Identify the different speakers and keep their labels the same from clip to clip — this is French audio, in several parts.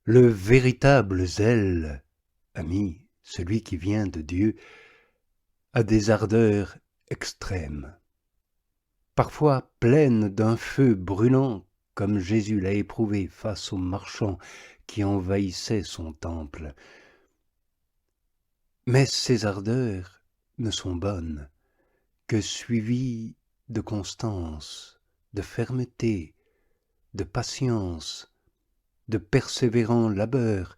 Speaker 1: Le véritable zèle, ami, celui qui vient de Dieu, a des ardeurs extrêmes, parfois pleines d'un feu brûlant, comme Jésus l'a éprouvé face aux marchands qui envahissaient son temple. Mais ces ardeurs ne sont bonnes que suivies de constance, de fermeté, de patience, de persévérant labeur.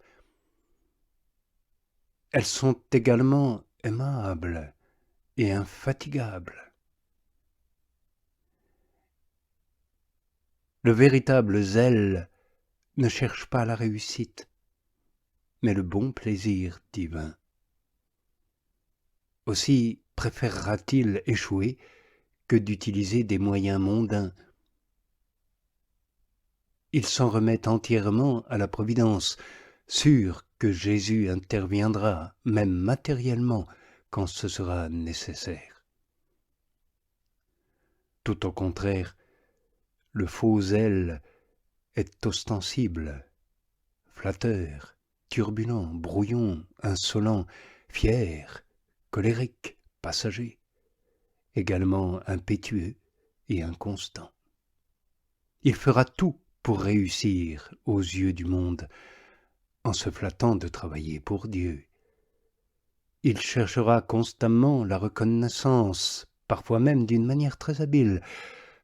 Speaker 1: Elles sont également aimables et infatigables. Le véritable zèle ne cherche pas la réussite, mais le bon plaisir divin. Aussi préférera-t-il échouer que d'utiliser des moyens mondains. Il s'en remet entièrement à la providence, sûr que Jésus interviendra, même matériellement, quand ce sera nécessaire. Tout au contraire, le faux zèle est ostensible, flatteur, turbulent, brouillon, insolent, fier, colérique, passager, également impétueux et inconstant. Il fera tout pour réussir aux yeux du monde, en se flattant de travailler pour Dieu. Il cherchera constamment la reconnaissance, parfois même d'une manière très habile,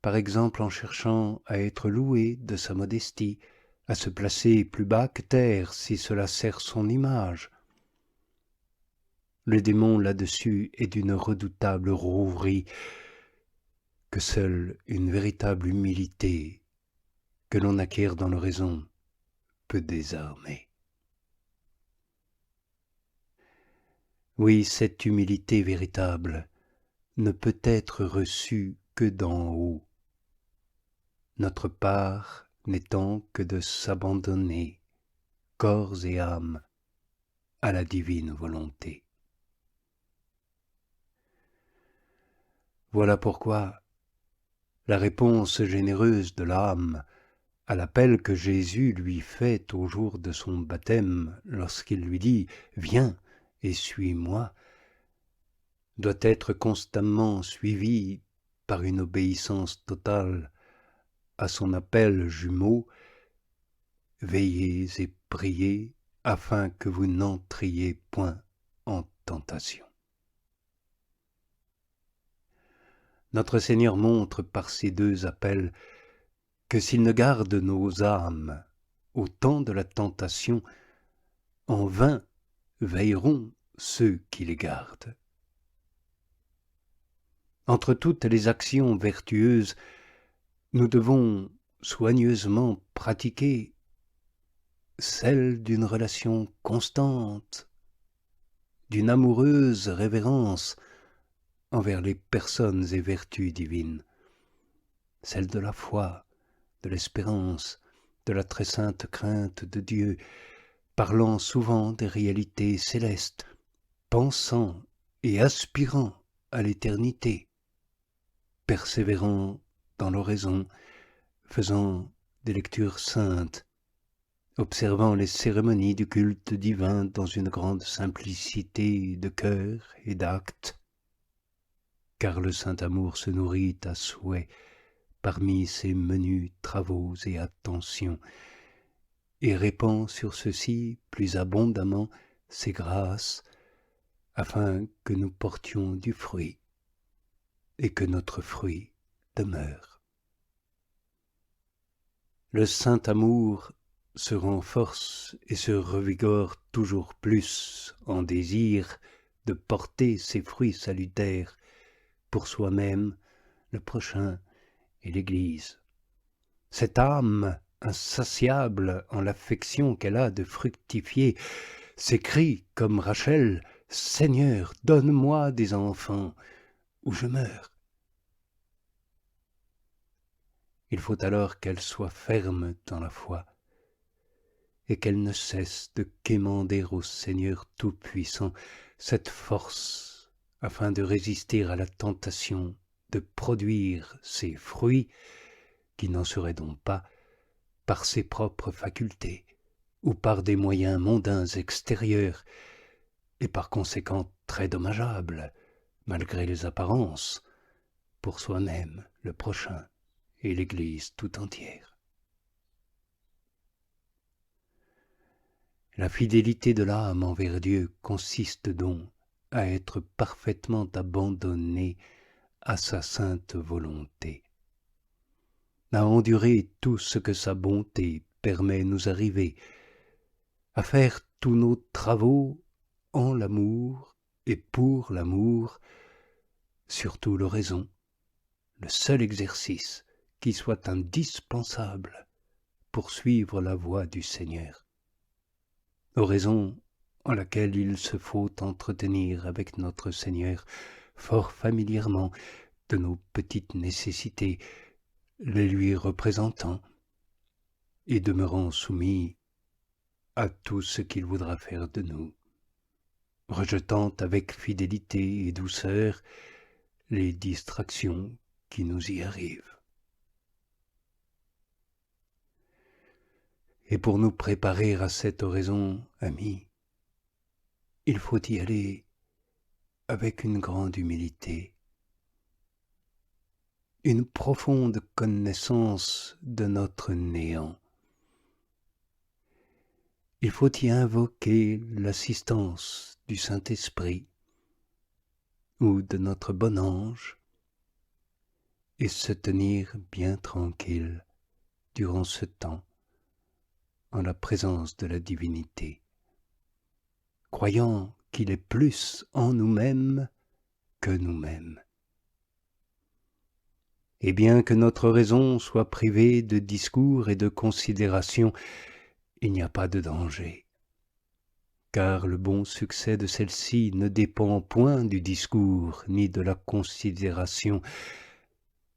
Speaker 1: par exemple en cherchant à être loué de sa modestie, à se placer plus bas que terre si cela sert son image. Le démon là-dessus est d'une redoutable rouerie que seule une véritable humilité que l'on acquiert dans l'oraison peut désarmer. Oui, cette humilité véritable ne peut être reçue que d'en haut, notre part n'étant que de s'abandonner, corps et âme, à la divine volonté. Voilà pourquoi la réponse généreuse de l'âme à l'appel que Jésus lui fait au jour de son baptême, lorsqu'il lui dit « Viens et suis-moi », doit être constamment suivie par une obéissance totale à son appel jumeau « Veillez et priez afin que vous n'entriez point en tentation ». Notre Seigneur montre par ces deux appels que s'il ne garde nos âmes au temps de la tentation, en vain veilleront ceux qui les gardent. Entre toutes les actions vertueuses, nous devons soigneusement pratiquer celle d'une relation constante, d'une amoureuse révérence envers les personnes et vertus divines, celle de la foi, de l'espérance, de la très sainte crainte de Dieu, parlant souvent des réalités célestes, pensant et aspirant à l'éternité, persévérant dans l'oraison, faisant des lectures saintes, observant les cérémonies du culte divin dans une grande simplicité de cœur et d'actes, car le saint amour se nourrit à souhait parmi ces menus travaux et attentions, et répand sur ceux-ci plus abondamment ses grâces, afin que nous portions du fruit, et que notre fruit demeure. Le saint amour se renforce et se revigore toujours plus en désir de porter ses fruits salutaires pour soi-même, le prochain et l'Église. Cette âme insatiable en l'affection qu'elle a de fructifier s'écrie comme Rachel « Seigneur, donne-moi des enfants, ou je meurs ». Il faut alors qu'elle soit ferme dans la foi et qu'elle ne cesse de quémander au Seigneur Tout-Puissant cette force afin de résister à la tentation de produire ses fruits qui n'en seraient donc pas par ses propres facultés, ou par des moyens mondains extérieurs, et par conséquent très dommageables, malgré les apparences, pour soi-même, le prochain et l'Église tout entière. La fidélité de l'âme envers Dieu consiste donc à être parfaitement abandonné à sa sainte volonté, à endurer tout ce que sa bonté permet nous arriver, à faire tous nos travaux en l'amour et pour l'amour, surtout l'oraison, le seul exercice qui soit indispensable pour suivre la voie du Seigneur. Oraison en laquelle il se faut entretenir avec notre Seigneur fort familièrement de nos petites nécessités, les lui représentant et demeurant soumis à tout ce qu'il voudra faire de nous, rejetant avec fidélité et douceur les distractions qui nous y arrivent. Et pour nous préparer à cette oraison, amis, il faut y aller avec une grande humilité, une profonde connaissance de notre néant. Il faut y invoquer l'assistance du Saint-Esprit ou de notre bon ange et se tenir bien tranquille durant ce temps en la présence de la divinité, croyant qu'il est plus en nous-mêmes que nous-mêmes. Et bien que notre raison soit privée de discours et de considération, il n'y a pas de danger, car le bon succès de celle-ci ne dépend point du discours ni de la considération.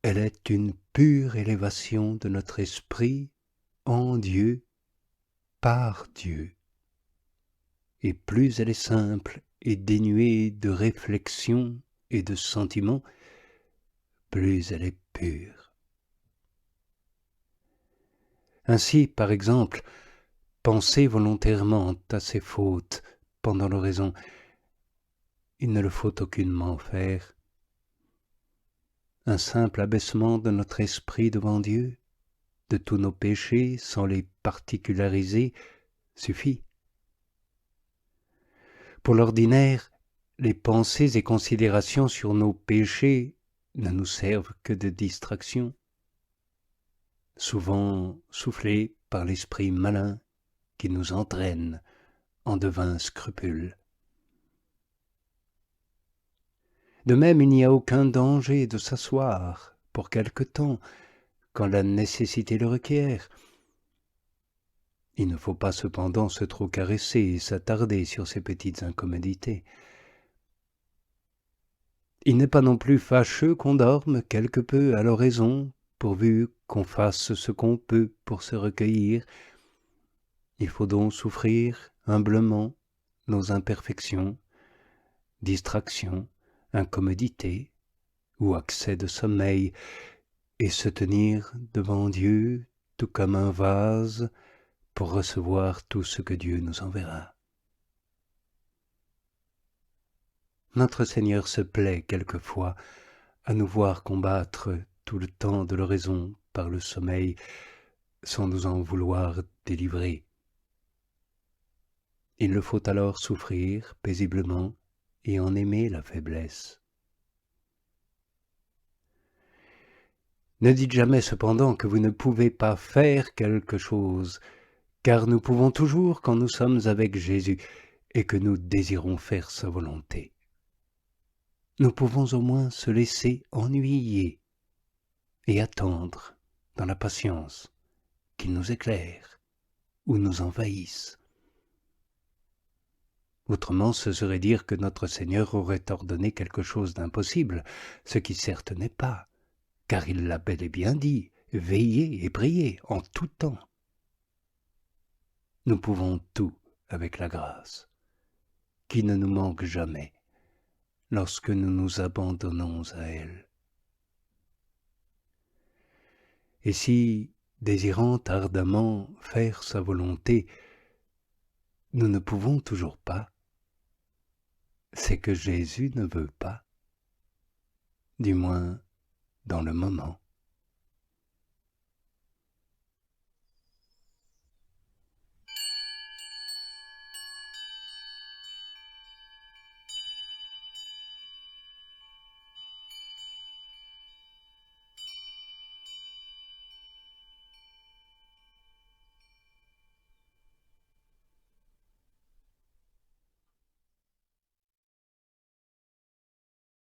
Speaker 1: Elle est une pure élévation de notre esprit en Dieu, par Dieu. Et plus elle est simple et dénuée de réflexion et de sentiment, plus elle est pure. Ainsi, par exemple, penser volontairement à ses fautes pendant l'oraison, il ne le faut aucunement faire. Un simple abaissement de notre esprit devant Dieu, de tous nos péchés sans les particulariser, suffit. Pour l'ordinaire, les pensées et considérations sur nos péchés ne nous servent que de distraction, souvent soufflées par l'esprit malin qui nous entraîne en de vains scrupules. De même, il n'y a aucun danger de s'asseoir pour quelque temps quand la nécessité le requiert. Il ne faut pas cependant se trop caresser et s'attarder sur ces petites incommodités. Il n'est pas non plus fâcheux qu'on dorme quelque peu à l'oraison, pourvu qu'on fasse ce qu'on peut pour se recueillir. Il faut donc souffrir humblement nos imperfections, distractions, incommodités ou accès de sommeil, et se tenir devant Dieu tout comme un vase pour recevoir tout ce que Dieu nous enverra. Notre Seigneur se plaît quelquefois à nous voir combattre tout le temps de l'oraison par le sommeil, sans nous en vouloir délivrer. Il le faut alors souffrir paisiblement et en aimer la faiblesse. Ne dites jamais cependant que vous ne pouvez pas faire quelque chose, car nous pouvons toujours quand nous sommes avec Jésus et que nous désirons faire sa volonté. Nous pouvons au moins se laisser ennuyer et attendre dans la patience qu'il nous éclaire ou nous envahisse. Autrement, ce serait dire que notre Seigneur aurait ordonné quelque chose d'impossible, ce qui certes n'est pas, car il l'a bel et bien dit, veillez et priez en tout temps. Nous pouvons tout avec la grâce, qui ne nous manque jamais lorsque nous nous abandonnons à elle. Et si, désirant ardemment faire sa volonté, nous ne pouvons toujours pas, c'est que Jésus ne veut pas, du moins dans le moment.